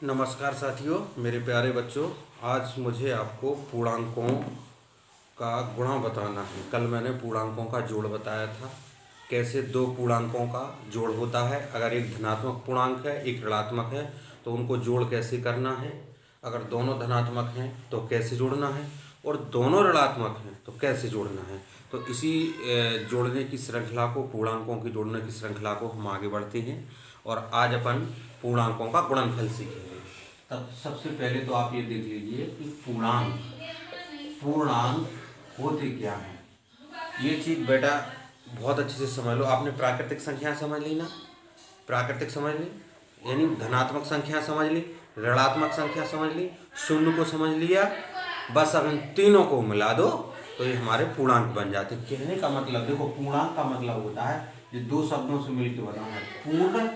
नमस्कार साथियों, मेरे प्यारे बच्चों। आज मुझे आपको पूर्णांकों का गुणा बताना है। कल मैंने पूर्णांकों का जोड़ बताया था, कैसे दो पूर्णांकों का जोड़ होता है। अगर एक धनात्मक पूर्णांक है, एक ऋणात्मक है, तो उनको जोड़ कैसे करना है। अगर दोनों धनात्मक हैं तो कैसे जोड़ना है, और दोनों ऋणात्मक हैं तो कैसे जोड़ना है। तो इसी जोड़ने की श्रृंखला को, पूर्णांकों की जोड़ने की श्रृंखला को हम आगे बढ़ते हैं और आज अपन पूर्णांकों का गुणनफल सीखेंगे। तब सबसे पहले तो आप ये देख लीजिए कि पूर्णांक पूर्णांक होते क्या हैं। ये चीज़ बेटा बहुत अच्छे से समझ लो। आपने प्राकृतिक संख्या समझ ली ना, प्राकृतिक समझ ली, यानी धनात्मक संख्या समझ ली, ऋणात्मक संख्या समझ ली, शून्य को समझ लिया। बस अब इन तीनों को मिला दो तो ये हमारे पूर्णांक बन जाते हैं। कहने का मतलब देखो, पूर्णांक का मतलब होता है ये दो शब्दों से मिलकर बना है, पूर्ण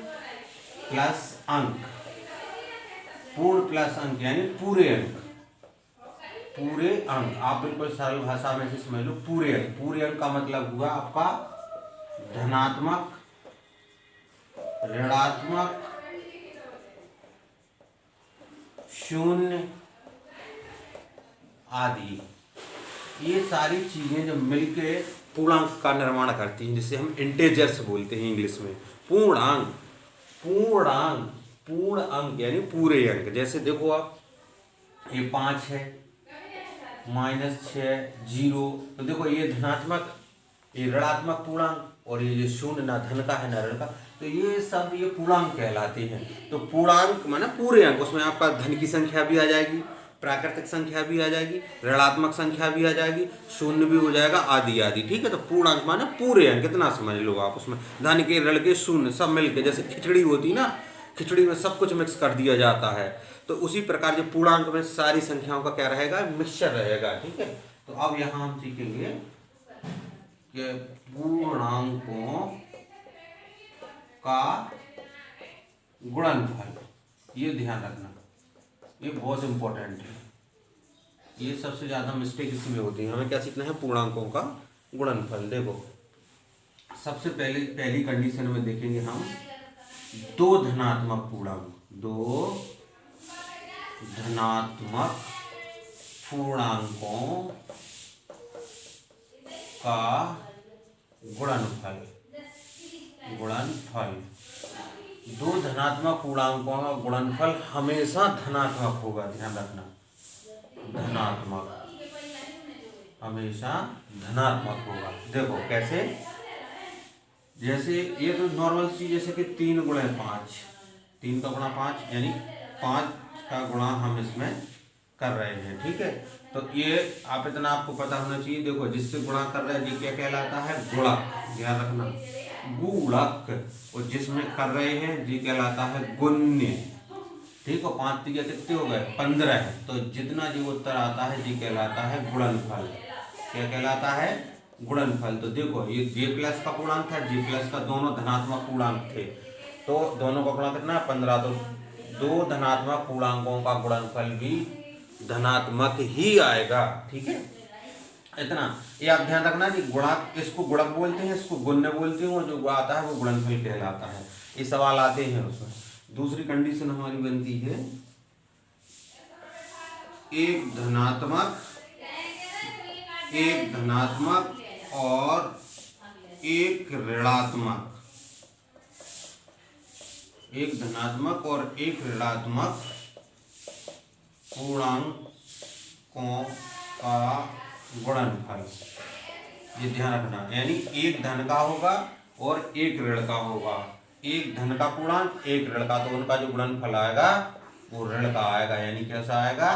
प्लस अंक। पूर्ण प्लस अंक यानी पूरे अंक, पूरे अंक। आप बिल्कुल सरल भाषा में से समझ लो, पूरे अंक। पूरे अंक का मतलब हुआ आपका धनात्मक, ऋणात्मक, शून्य आदि। ये सारी चीजें जब मिलके पूर्णांक का निर्माण करती हैं, जिसे हम इंटेजर्स बोलते हैं इंग्लिश में। पूर्णांक, पूर्णांक, पूर्ण अंक यानी पूरे अंक। जैसे देखो आप, ये 5 है, -6, 0, तो देखो ये धनात्मक, ये ऋणात्मक पूर्णांक, और ये जो शून्य ना धन का है ना ऋण का, तो ये सब ये पूर्णांक कहलाते हैं। तो पूर्णांक माना पूरे अंक। उसमें आपका धन की संख्या भी आ जाएगी, प्राकृतिक संख्या भी आ जाएगी, ऋणात्मक संख्या भी आ जाएगी, शून्य भी हो जाएगा, आदि आदि। ठीक है, तो पूर्णांक माना पूरे अंक। इतना समझ लो आप। उसमें धन के, ऋण के, शून्य सब मिलके, जैसे खिचड़ी होती ना, खिचड़ी में सब कुछ मिक्स कर दिया जाता है, तो उसी प्रकार जो पूर्णांक में सारी संख्याओं का क्या रहेगा, मिक्सचर रहेगा। ठीक है, तो अब यहाँ हम सीखेंगे कि पूर्णांकों का गुणनफल। ये ध्यान रखना, ये बहुत इंपॉर्टेंट है। ये सबसे ज्यादा मिस्टेक इसमें होती है। हमें क्या सीखना है, पूर्णांकों का गुणनफल। देखो, सबसे पहली कंडीशन में देखेंगे हम दो धनात्मक पूर्णांक, दो धनात्मक पूर्णांकों का गुणनफल। गुणनफल, दो धनात्मक पूर्णांकों का गुणनफल हमेशा धनात्मक होगा। ध्यान रखना, धनात्मक, हमेशा धनात्मक होगा। देखो कैसे, जैसे ये तो नॉर्मल चीज, जैसे कि 3 गुणे 5, 3 का गुणा 5 यानी 5 का गुणा हम इसमें कर रहे हैं। ठीक है, तो ये आप इतना आपको पता होना चाहिए। देखो, जिससे गुणा कर रहे हैं ये क्या कहलाता है, गुणक। ध्यान रखना, गुणक। और जिसमें कर रहे हैं ये कहलाता है गुण्य। ठीक है, 5 3 कितने हो गए, 15 है। तो जितना जो उत्तर आता है ये कहलाता है गुणनफल। क्या कहलाता है, गुणनफल। तो देखो, ये J प्लस का पूर्णांक था, J प्लस का, दोनों धनात्मक पूर्णांक थे, तो दोनों का गुणा कितना है, 15। तो दो धनात्मक पूर्णांकों का गुणनफल भी धनात्मक ही आएगा। ठीक है, इतना ये आप ध्यान रखना कि गुणक, इसको गुणक बोलते हैं, इसको गुण्य बोलते हैं, और जो आता है वो गुणनफल कहलाता है। ये सवाल आते हैं उसमें। दूसरी कंडीशन हमारी बनती है एक धनात्मक, एक धनात्मक और एक ऋणात्मक, एक धनात्मक और एक ऋणात्मक पूर्णांकों का गुणनफल। ये ध्यान रखना, यानी एक धन का होगा और एक ऋण का होगा। एक धन का पूर्णांक, एक ऋण का, तो उनका जो गुणनफल आएगा वो ऋण का आएगा। यानी कैसा आएगा,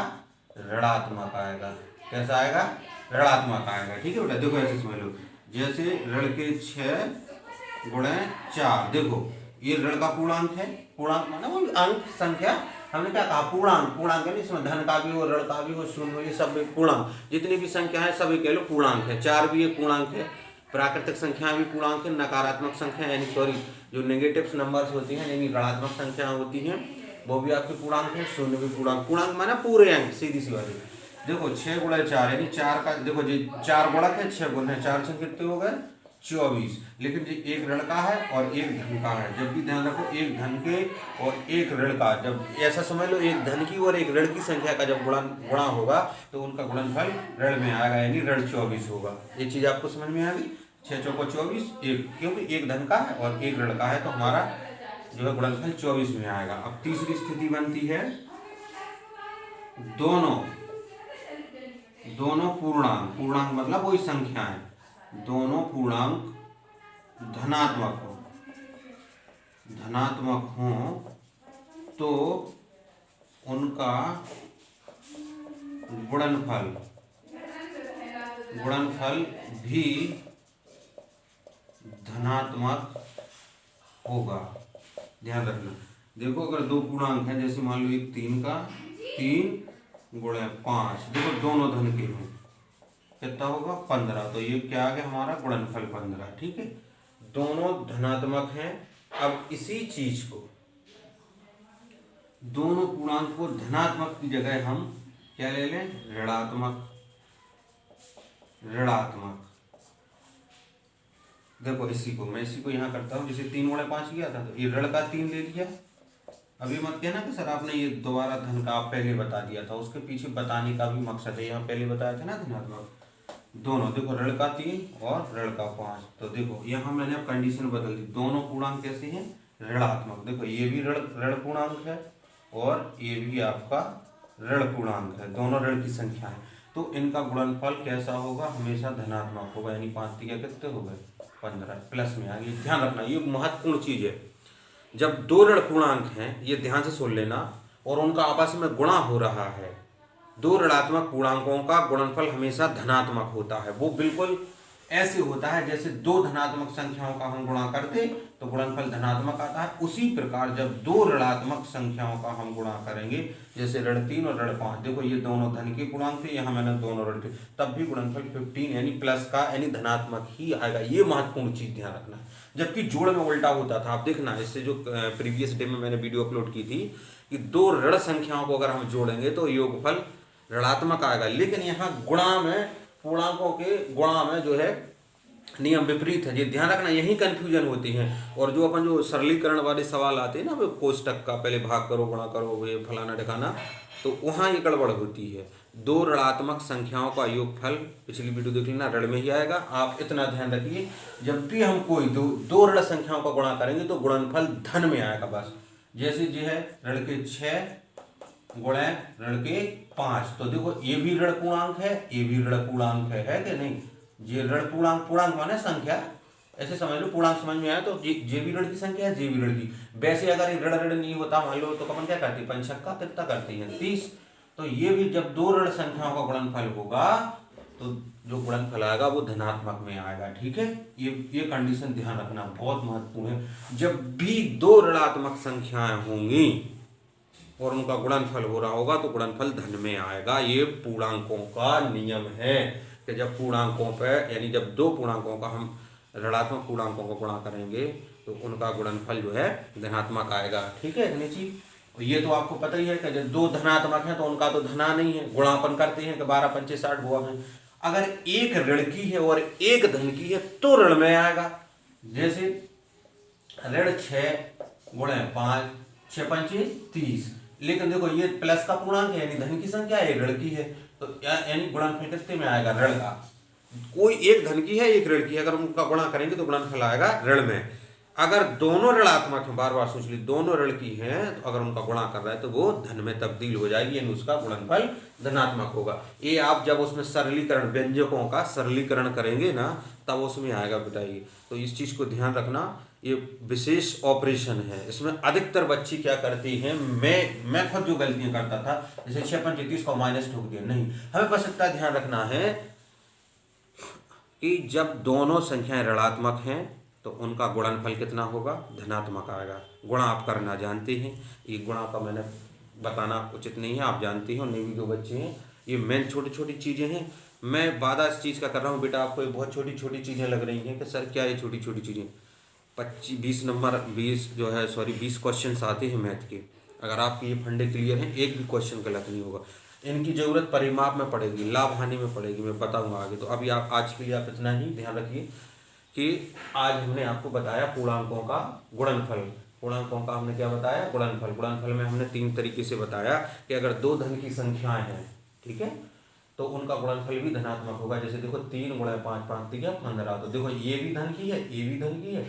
ऋणात्मक आएगा। कैसा आएगा, ऋणात्मक आएगा। ठीक है बेटा, देखो ऐसे समझ लो, जैसे ऋण के 6 गुणे 4। देखो, ये ऋण का पूर्णांक है, पूर्णांक माना वो अंक, संख्या। हमने क्या कहा, पूर्णांक। पूर्णांक है, इसमें धन का भी हो, ऋण का भी हो, शून्य हो, ये सब पूर्णांक। जितनी भी संख्या है सभी कह लो पूर्णांक है। 4 भी एक पूर्णांक है, प्राकृतिक संख्या भी पूर्णांक है, नकारात्मक संख्या यानी सॉरी जो नेगेटिव नंबर्स होती हैं, यानी ऋणात्मक संख्या होती हैं, वो भी आपके पूर्णांक है। शून्य भी पूर्णांक। पूर्णांक माना पूरे अंक, सीधी सी बात है। देखो 6 गुणे 4 यानी 4 का, देखो जी 4 गुणक है, 6 गुणे 4 से कितने हो गए, 24। लेकिन जो एक ऋण का है और एक धन का है, जब भी ध्यान रखो एक धन के और एक ऋण का, जब ऐसा समझ लो एक धन की और एक ऋण की संख्या का जब गुणा होगा तो उनका गुणनफल ऋण में आएगा, यानी ऋण 24 होगा। ये चीज आपको समझ में आ गई। 6 चौको 24, एक क्योंकि एक धन का है और एक ऋण का है तो हमारा जो है गुणनफल 24 में आएगा। अब तीसरी स्थिति बनती है दोनों पूर्णांक मतलब वही संख्याएं, दोनों पूर्णांक धनात्मक हो तो उनका गुणनफल भी धनात्मक होगा। ध्यान रखना। देखो अगर दो पूर्णांक हैं, जैसे मान लो एक 3 का 3 गुणे 5, देखो दोनों धन के हैं, कितना होगा 15, तो ये क्या आ गया हमारा गुणनफल 15। ठीक है, दोनों धनात्मक हैं। अब इसी चीज को, दोनों पूर्णांक को धनात्मक की जगह हम क्या ले लें, ऋणात्मक। देखो मैं इसी को यहाँ करता हूँ, जैसे 3 गुणे 5 किया था तो ये ऋण का 3 ले लिया। अभी मत कहना कि सर आपने ये दोबारा धन का आप पहले बता दिया था, उसके पीछे बताने का भी मकसद है। यहाँ पहले बताया था ना धनात्मक दोनों, देखो ऋण का 3 और ऋण का 5, तो देखो यहाँ मैंने अब कंडीशन बदल दी, दोनों पूर्णांक कैसे हैं, ऋणात्मक। देखो ये भी ऋण पूर्णांक है और ये भी आपका ऋण पूर्णांक है, दोनों ऋण की संख्या है, तो इनका गुणनफल कैसा होगा, हमेशा धनात्मक होगा, यानी 5 3 कितने हो गए 15, प्लस में आ गई। ध्यान रखना, ये महत्वपूर्ण चीज है। जब दो ऋण पूर्णांक हैं, ये ध्यान से सुन लेना, और उनका आपस में गुणा हो रहा है, दो ऋणात्मक पूर्णांकों का गुणनफल हमेशा धनात्मक होता है। वो बिल्कुल ऐसे होता है जैसे दो धनात्मक संख्याओं का हम गुणा करते तो गुणनफल धनात्मक आता है, उसी प्रकार जब दो ऋणात्मक संख्याओं का हम गुणा करेंगे, जैसे ऋण 3 और ऋण 5, देखो ये दोनों धन के पूर्णांक थे, यहाँ मैंने दोनों ऋण थे, तब भी गुणनफल 15 यानी प्लस का यानी धनात्मक ही आएगा। ये महत्वपूर्ण चीज ध्यान रखना। जबकि जोड़ में उल्टा होता था, आप देखना, इससे जो प्रीवियस डे में मैंने वीडियो अपलोड की थी कि दो ऋण संख्याओं को अगर हम जोड़ेंगे तो योगफल ऋणात्मक आएगा, लेकिन यहाँ गुणा में, पूर्णांकों के गुणा में जो है नियम विपरीत है। ये ध्यान रखना, यही कंफ्यूजन होती है। और जो अपन जो सरलीकरण वाले सवाल आते हैं ना, कोष्टक का पहले भाग करो, गुणा करो, ये फलाना ढिकाना, तो वहाँ ये गड़बड़ होती है। दो ऋणात्मक संख्याओं का योगफल, पिछली वीडियो देख लेना, ऋण में ही आएगा। आप इतना ध्यान रखिए, जब भी हम कोई दो ऋण संख्याओं का गुणा करेंगे तो गुणनफल धन में आएगा बस। जैसे जो है ऋण के 6 गुणे ऋण के 5, तो देखो ये भी ऋण पूर्णांक है, ये भी ऋण पूर्णांक है कि नहीं। ये ऋण पूर्णांक माने संख्या, ऐसे समझ लो, पूर्णांक समझ में आया तो जे भी ऋण की संख्या है, जे भी ऋण की। वैसे अगर ये ऋण नहीं होता मान लो तो अपन क्या करते, 5 छक्का कितना करती है 30, तो ये भी जब दो ऋण संख्याओं का गुणनफल होगा तो जो गुणनफल आएगा वो धनात्मक में आएगा। ठीक है, ये कंडीशन ध्यान रखना, बहुत महत्वपूर्ण है। जब भी दो ऋणात्मक संख्याएं होंगी और उनका गुणनफल हो रहा होगा तो गुणनफल धन में आएगा। ये पूर्णांकों का नियम है कि जब पूर्णांकों पर, यानी जब दो पूर्णांकों का हम ऋणात्मक पूर्णांकों को गुणा करेंगे तो उनका गुणनफल जो है धनात्मक आएगा। ठीक है नीची, ये तो आपको पता ही है कि जब दो धनात्मक हैं तो उनका तो धना नहीं है, गुणापन करते हैं कि 12 5 60 हुआ है। अगर एक ऋण की है और एक धन की है तो ऋण में आएगा। जैसे ऋण 6 गुणे 5, 6 5 30, लेकिन देखो ये प्लस का पूर्णांक है यानी धन की संख्या है, ऋण की है, तो यानी गुणनफल कितने में आएगा, ऋण का। कोई एक धन की है एक ऋण की है, अगर उनका गुणा करेंगे तो गुणनफल आएगा ऋण में। अगर दोनों ऋणात्मक हैं, बार बार सोच ली, दोनों ऋण की हैं, तो अगर उनका गुणा कर रहा है तो वो धन में तब्दील हो जाएगी, यानी उसका गुणनफल धनात्मक होगा। ये आप जब उसमें सरलीकरण, व्यंजकों का सरलीकरण करेंगे ना, तब उसमें आएगा बेटा ये। तो इस चीज को ध्यान रखना, ये विशेष ऑपरेशन है। इसमें अधिकतर बच्चे क्या करती हैं, मैं खुद जो गलतियां करता था, जैसे 6 5 30 को माइनस ठोक दिया, नहीं, हमें बस इतना ध्यान रखना है कि जब दोनों संख्याएं ऋणात्मक हैं तो उनका गुणनफल कितना होगा, धनात्मक आएगा। गुणा आप करना जानते हैं, ये गुणा का मैंने बताना उचित नहीं है, आप जानते हो, नहीं भी जो बच्चे हैं, ये मेन छोटी छोटी चीज़ें हैं। मैं वादा इस चीज़ का कर रहा हूँ बेटा, आपको ये बहुत छोटी छोटी चीज़ें लग रही हैं कि सर क्या ये छोटी छोटी चीज़ें, 20 क्वेश्चन आते हैं मैथ के। अगर आपके ये फंडे क्लियर हैं, एक भी क्वेश्चन गलत नहीं होगा। इनकी ज़रूरत परिमाप में पड़ेगी, लाभ हानि में पड़ेगी, मैं बताऊंगा आगे। तो अभी आप आज के लिए आप इतना ही ध्यान रखिए कि आज हमने आपको बताया पूर्णांकों का गुणनफल। पूर्णांकों का हमने क्या बताया? गुणनफल। गुणनफल में हमने 3 तरीके से बताया कि अगर 2 धन की संख्याएं हैं, ठीक है, तो उनका गुणनफल भी धनात्मक होगा। जैसे देखो 3 × 5 5 3 15, तो देखो ये भी धन की है, ये भी धन की है,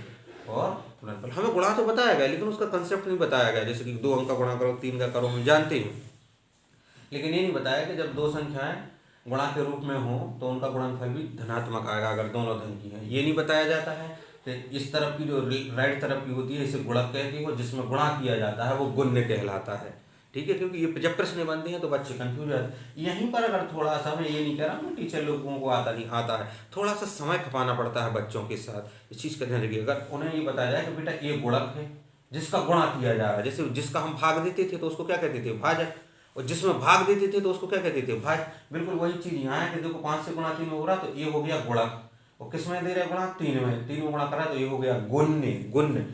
और गुणनफल हमें गुणा तो बताया गया लेकिन उसका कंसेप्ट नहीं बताया गया। जैसे कि 2 अंक का गुणा करो, 3 का करो, हम जानते हैं, लेकिन ये नहीं बताया कि जब 2 संख्याएं गुणा के रूप में हो तो उनका गुणनफल भी धनात्मक आएगा अगर दोनों धन की है। ये नहीं बताया जाता है। तो इस तरफ की जो राइट तरफ की होती है इसे गुणक कहती है, जिसमें गुणा किया जाता है वो गुण्य कहलाता है, ठीक है। क्योंकि ये जब प्रश्न बनते हैं तो बच्चे कंफ्यूज हो जाते हैं। यहीं पर अगर थोड़ा सा, मैं ये नहीं कह रहा हूँ टीचर लोगों को आता नहीं, आता है, थोड़ा सा समय खपाना पड़ता है बच्चों के साथ, इस चीज़ का ध्यान रखिए। अगर उन्हें ये बताया जाए कि बेटा ये गुणक है जिसका गुणा किया जा रहा है, जैसे जिसका हम भाग देते थे तो उसको क्या कहते थे? भाजक, और जिसमें भाग देते थे तो उसको क्या कहते थे? भाज्य। बिल्कुल वही चीज़ यहाँ है कि देखो 5 से गुणा 3 हो रहा तो ये हो गया गुणक, और किस में दे रहे गुणा? 3 में। 3 में गुणा करा तो ये हो गया गुण्य। गुण्य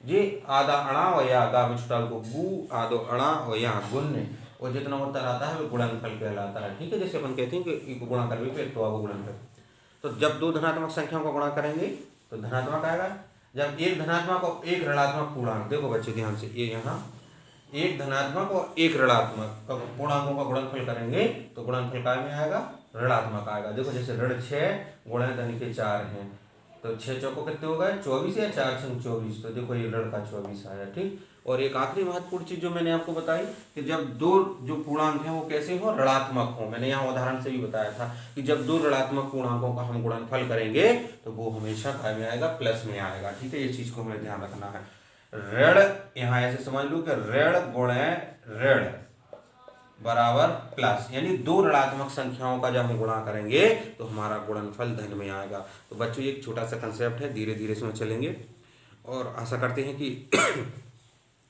ये आधा अणा और या गा में छुटा को गु, आधो अणा और यहाँ गुण्य, और जितना उत्तर आता है वो गुणनफल कहलाता है, ठीक है। जैसे अपन कहते हैं कि एक गुणा कर भी तो आपको गुणनफल। तो जब 2 धनात्मक संख्याओं का गुणा करेंगे तो धनात्मक आएगा। जब एक धनात्मक और एक ऋणात्मक पूर्णांक, देखो बच्चे ध्यान से, ये यहाँ एक धनात्मक और एक ऋणात्मक पूर्णांकों का गुणनफल करेंगे तो गुणनफल काय में आएगा? ऋणात्मक आएगा। देखो जैसे ऋण 6 गुणा धन के 4 हैं, तो 6 चौको कितने हो गए? 24 या 4 छंग 24, तो देखो ये ऋण का 24 आया, ठीक। और एक आखिरी महत्वपूर्ण चीज जो मैंने आपको बताई कि जब 2 जो पूर्णांक हैं वो कैसे हो? ऋणात्मक हो। मैंने यहाँ उदाहरण से भी बताया था कि जब 2 ऋणात्मक पूर्णांकों का हम गुणनफल करेंगे तो वो हमेशा काय में आएगा? प्लस में आएगा, ठीक है। ये चीज को हमें ध्यान रखना है। ऋण यहाँ ऐसे समझ लो कि ऋण गुणे ऋण बराबर प्लस, यानी 2 ऋणात्मक संख्याओं का जब हम गुणा करेंगे तो हमारा गुणनफल धन में आएगा। तो बच्चों ये एक छोटा सा कंसेप्ट है, धीरे धीरे इसमें चलेंगे, और आशा करते हैं कि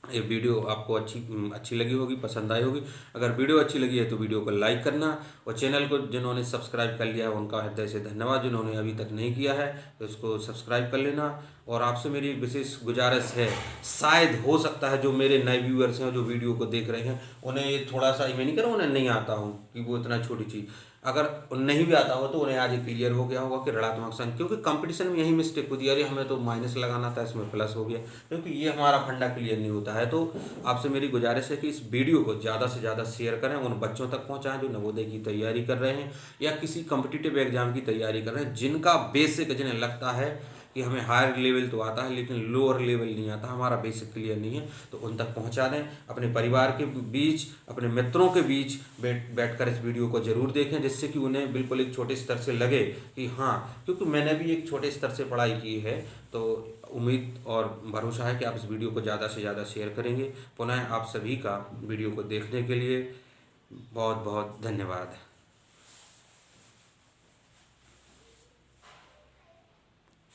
ये वीडियो आपको अच्छी लगी होगी, पसंद आई होगी। अगर वीडियो अच्छी लगी है तो वीडियो को लाइक करना, और चैनल को जिन्होंने सब्सक्राइब कर लिया है उनका हृदय से धन्यवाद। जिन्होंने अभी तक नहीं किया है तो इसको सब्सक्राइब कर लेना। और आपसे मेरी एक विशेष गुजारिश है, शायद हो सकता है जो मेरे नए व्यूअर्स हैं जो वीडियो को देख रहे हैं उन्हें ये थोड़ा सा, मैं नहीं कह रहा उन्हें नहीं आता हूँ कि वो इतना छोटी चीज़, अगर नहीं भी आता हो तो उन्हें आज क्लियर हो गया होगा कि ऋणात्मक संख्या, क्योंकि कंपटीशन में यही मिस्टेक होती है, अरे हमें तो माइनस लगाना था इसमें प्लस हो गया, क्योंकि ये हमारा फंडा क्लियर नहीं होता है। तो आपसे मेरी गुजारिश है कि इस वीडियो को ज़्यादा से ज़्यादा शेयर करें, उन बच्चों तक पहुँचाएं जो नवोदय की तैयारी कर रहे हैं या किसी कम्पिटिटिव एग्जाम की तैयारी कर रहे हैं, जिनका बेसिक, जिन्हें लगता है कि हमें हायर लेवल तो आता है लेकिन लोअर लेवल नहीं आता, हमारा बेसिक क्लियर नहीं है, तो उन तक पहुंचा दें। अपने परिवार के बीच, अपने मित्रों के बीच बैठकर इस वीडियो को ज़रूर देखें, जिससे कि उन्हें बिल्कुल एक छोटे स्तर से लगे कि हाँ, क्योंकि मैंने भी एक छोटे स्तर से पढ़ाई की है। तो उम्मीद और भरोसा है कि आप इस वीडियो को ज़्यादा से ज़्यादा शेयर करेंगे। पुनः आप सभी का वीडियो को देखने के लिए बहुत बहुत धन्यवाद।